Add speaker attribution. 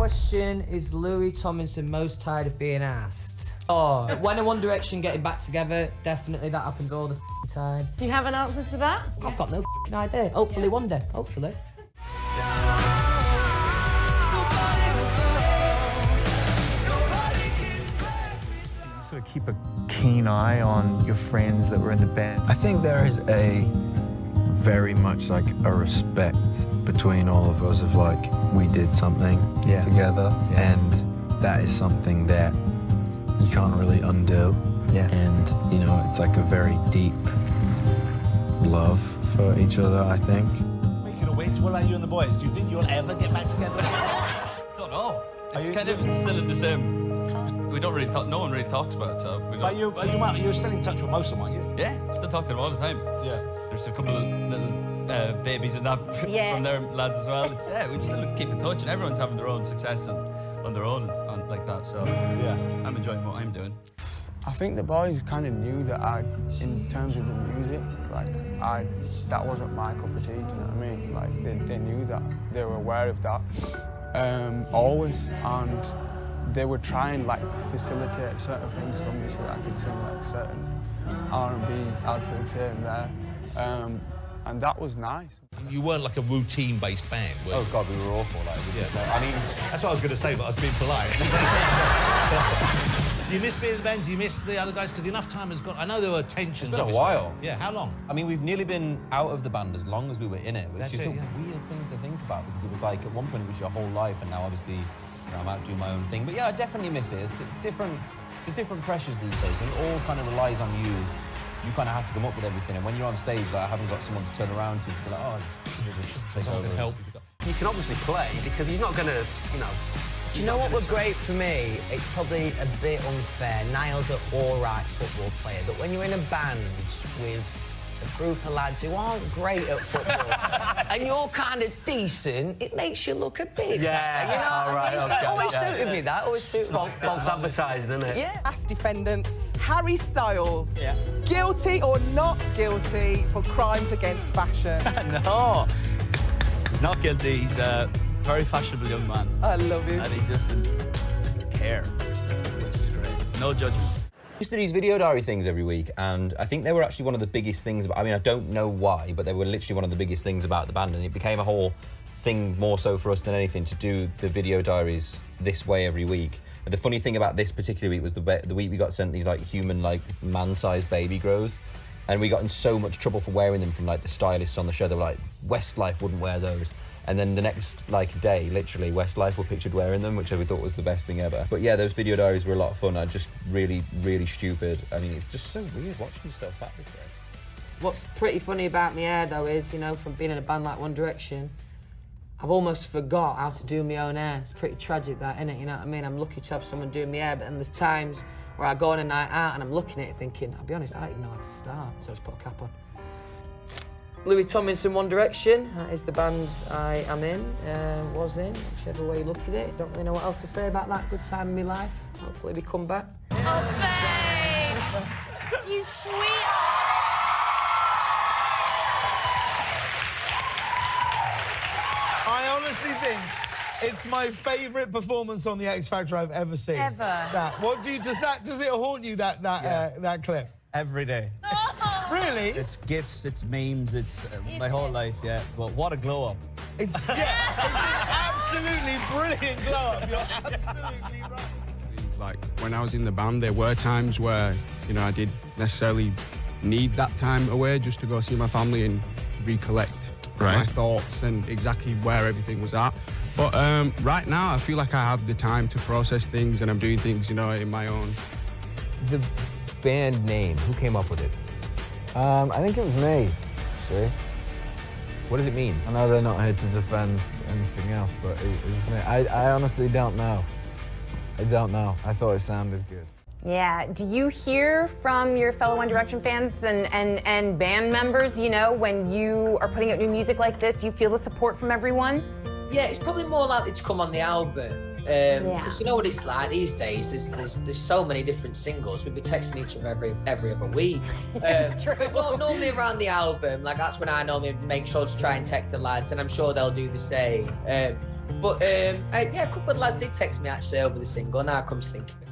Speaker 1: question is Louis Tomlinson most tired of being asked? Oh, when One Direction getting back together, definitely that happens all the time.
Speaker 2: Do you have an answer to that?
Speaker 1: I've got no idea. Hopefully one day, hopefully.
Speaker 3: Sort of keep a keen eye on your friends that were in the band.
Speaker 4: I think there is a very much like a respect between all of us of like we did something together, and that is something that you can't really undo. And you know, it's like a very deep love for each other, I think.
Speaker 5: Speaking of which, what about you and the boys? Do you think you'll ever get back together?
Speaker 6: Don't know. It's kind of still in the same. We don't really talk. No one really talks about it, so we don't.
Speaker 5: But you're still in touch with most of them, aren't you?
Speaker 6: Yeah, still talk to them all the time.
Speaker 5: Yeah.
Speaker 6: There's a couple of little babies and that from their lads as well. It's, we still keep in touch, and everyone's having their own success on their own like that. So I'm enjoying what I'm doing.
Speaker 7: I think the boys kind of knew that in terms of the music, like that wasn't my cup of tea. Do you know what I mean? Like they knew that, they were aware of that, always, and they would try and like facilitate certain things for me so that I could sing like certain R&B ad-libs here and there. And that was nice.
Speaker 5: You weren't like a routine-based band, were you?
Speaker 8: Oh, God, we were awful. Like, I mean...
Speaker 5: That's what I was going to say, but I was being polite. Do you miss being in the band? Do you miss the other guys? Because enough time has gone. I know there were tensions.
Speaker 8: It's been a while.
Speaker 5: Yeah, how long?
Speaker 8: I mean, we've nearly been out of the band as long as we were in it, which is a weird thing to think about, because it was like, at one point it was your whole life, and now obviously, you know, I'm out doing my own thing. But yeah, I definitely miss it. There's different pressures these days. When it all kind of relies on you, you kind of have to come up with everything. And when you're on stage, like, I haven't got someone to turn around to be like, oh, just take over.
Speaker 5: Help.
Speaker 9: You can obviously play because he's not going to, you know...
Speaker 1: Do you know what would great for me? It's probably a bit unfair. Niall's an all-right football player, but when you're in a band with a group of lads who aren't great at football and you're kind of decent, it makes you look a bit better, you know what I mean? So it always suited me, that always suited me.
Speaker 9: False advertising, isn't it?
Speaker 1: Yeah.
Speaker 10: Last defendant, Harry Styles. Yeah. Guilty or not guilty for crimes against fashion?
Speaker 6: No, he's not guilty. He's a very fashionable young man.
Speaker 10: I love him.
Speaker 6: And he doesn't care, which is great. No judgment.
Speaker 8: I used to do these video diary things every week, and I think they were actually one of the biggest things about, I mean, I don't know why, but they were literally one of the biggest things about the band, and it became a whole thing more so for us than anything to do the video diaries this way every week. And the funny thing about this particular week was the week we got sent these like human, like man-sized baby grows, and we got in so much trouble for wearing them from like the stylists on the show. They were like, Westlife wouldn't wear those. And then the next like day, literally, Westlife were pictured wearing them, which I thought was the best thing ever. But yeah, those video diaries were a lot of fun. I just really, really stupid. I mean, it's just so weird watching stuff back this way.
Speaker 1: What's pretty funny about my hair, though, is, you know, from being in a band like One Direction, I've almost forgot how to do my own hair. It's pretty tragic, that, innit? You know what I mean? I'm lucky to have someone doing my hair, but then there's times where I go on a night out and I'm looking at it thinking, I'll be honest, I don't even know how to start, so I just put a cap on. Louis Tomlinson, One Direction, that is the band I am in, was in, whichever way you look at it. Don't really know what else to say about that. Good time in my life. Hopefully we come back.
Speaker 2: Oh, babe! You sweet...
Speaker 11: I honestly think it's my favourite performance on the X Factor I've ever seen.
Speaker 2: Ever.
Speaker 11: That. What do you, does it haunt you, that clip?
Speaker 6: Every day.
Speaker 11: Really?
Speaker 6: It's gifs, it's memes, it's my whole life, yeah. But what a glow up.
Speaker 11: It's an absolutely brilliant glow up. You're absolutely right.
Speaker 7: Like, when I was in the band, there were times where, you know, I did necessarily need that time away just to go see my family and recollect my thoughts and exactly where everything was at. But right now, I feel like I have the time to process things and I'm doing things, you know, in my own.
Speaker 3: The band name, who came up with it?
Speaker 4: I think it was me, see?
Speaker 8: What does it mean?
Speaker 4: I know they're not here to defend anything else, but it was me. I honestly don't know. I don't know. I thought it sounded good.
Speaker 2: Yeah, do you hear from your fellow One Direction fans and band members, you know, when you are putting out new music like this, do you feel the support from everyone?
Speaker 1: Yeah, it's probably more likely to come on the album. Because you know what it's like these days, there's so many different singles. We'd be texting each other every other week.
Speaker 2: It's true.
Speaker 1: Well, normally around the album, like that's when I normally make sure to try and text the lads, and I'm sure they'll do the same. But
Speaker 12: But yeah, a couple of lads did text me actually over the single, now I come to think of it.